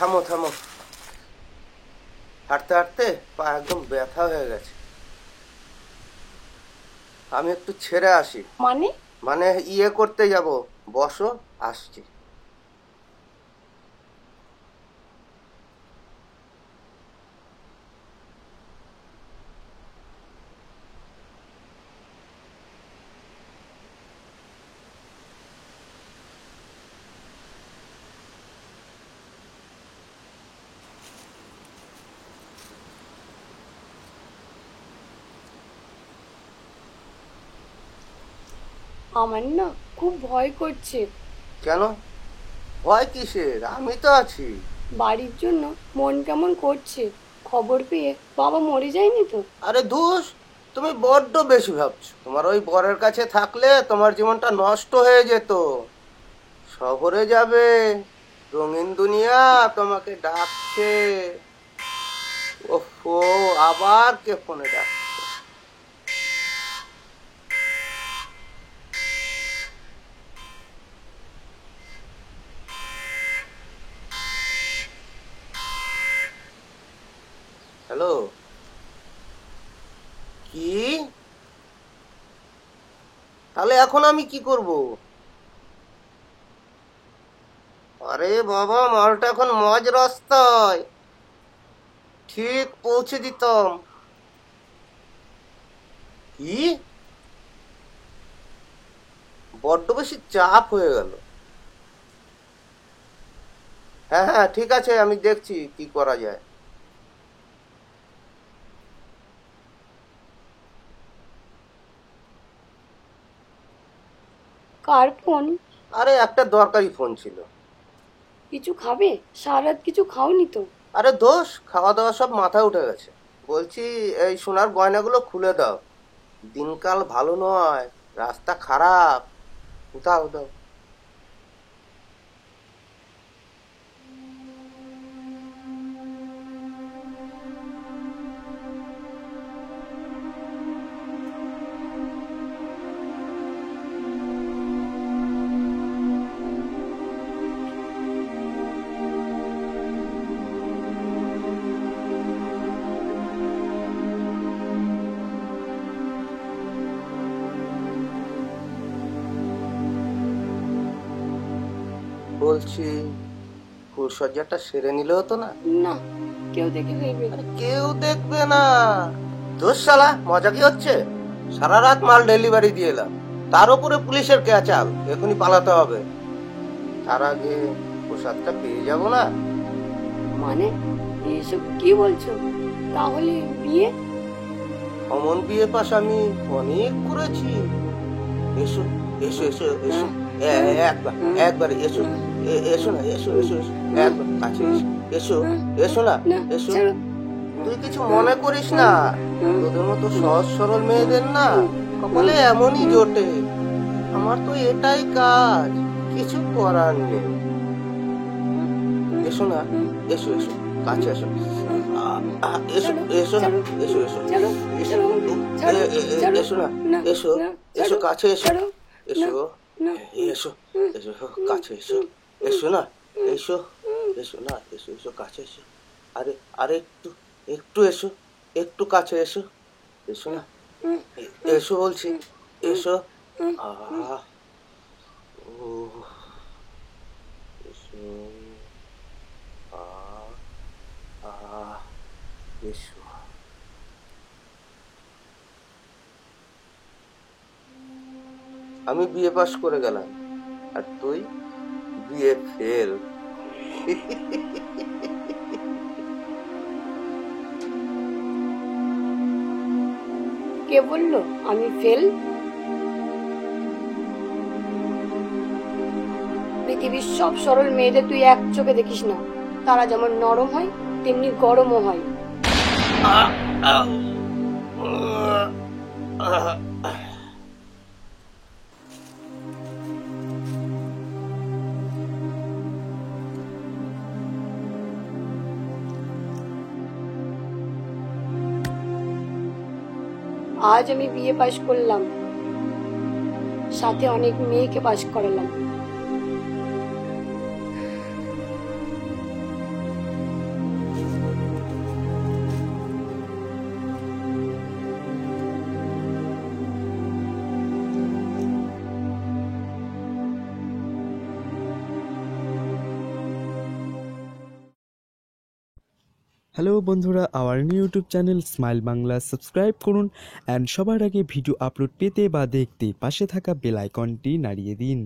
থামো থামো, হাঁটতে হাঁটতে পা একদম ব্যথা হয়ে গেছে। আমি একটু ছেড়ে আসি। মানে? মানে ইয়ে করতে যাব। বসো, আসছি। আমার না খুব ভয় করছে। কেন? ভয় কিসের? আমি তো আছি। বাড়ির জন্য মন কেমন করছে। খবর পেয়ে বাবা মরে যায়নি তো? আরে ধুস, তুমি বড্ড বেশি ভাবছো। তোমার ওই বরের কাছে থাকলে তোমার জীবনটা নষ্ট হয়ে যেত। শহরে যাবে, রঙিন দুনিয়া তোমাকে ডাকছে। ওফো, আবার কে ফোনে ডাকছে? হ্যালো? কি? তাহলে এখন আমি কি করব? আরে বাবা, মালটা এখন মজ রাস্তায়, ঠিক পৌঁছে দিতাম। কি? বড্ড বেশি চাপ হয়ে গেল। হ্যাঁ হ্যাঁ, ঠিক আছে, আমি দেখছি কি করা যায়। কার ফোন? আরে একটা দরকারি ফোন ছিল। কিছু খাবে? সারা রাত কিছু খাওনি তো? আরে দোষ, খাওয়া দাওয়া সব মাথায় উঠে গেছে। বলছি, এই সোনার গয়নাগুলো খুলে দাও। দিনকাল ভালো নয়, রাস্তা খারাপ। দাও দাও। বলছি, ফুলসজ্জাটা সেরে নিলে হতো না? না, কেউ দেখে ফেলবে। আরে কেউ দেখবে না। দোষ শালা, মজা কি হচ্ছে? সারা রাত মাল ডেলিভারি দিয়ে এলাম, তার উপরে পুলিশের ক্যাচাল। এখনই পালাতে হবে, তার আগে প্রসাদটা পেয়ে যাব না? মানে এসব কি বলছো? তাহলে বিয়ে? অমন বিয়ে পাশ আমি অনেক করেছি। এসো এসো এসো এসো, একবার একবার এসো। এসো না, এসো এসো এসো, একবার কাছে এসো। এসো, এসো না, না, এসো। ছাড়ো। তুই কিছু মনে করিস না, তোদের মতো সহজ সরল মেয়েদের না কপালে এমনই জোটে। আমার তো এটাই কাজ, কিছু করার নেই। এসো না, এসো এসো, কাছে এসো। এসো এসো না, এসো এসো এসো, এসো না, এসো এসো, কাছে এসো। এসো এসো এসো, কাছে এসো। এসো না, এসো এসো না, এসো এসো, কাছে এসো। আরে আরে একটু, একটু এসো, একটু কাছে এসো। এসো না, এসো বলছি, এসো। আহ ও, এসো। আহ আহ এসো। আমি বিএ পাস করে গেলাম, আর তুই বিএ ফেল। কে বললো আমি ফেল? পৃথিবীর সব সরল মেয়েদের তুই এক চোখে দেখিস না। তারা যেমন নরম হয় তেমনি গরমও হয়। আজ আমি বিয়ে পাশ করলাম, সাথে অনেক মেয়েকে পাশ করালাম। হ্যালো বন্ধুরা, our new YouTube channel smile Bangla subscribe করুন অ্যান্ড সবার আগে ভিডিও আপলোড পেতে বা দেখতে পাশে থাকা বেল আইকনটি নাড়িয়ে দিন।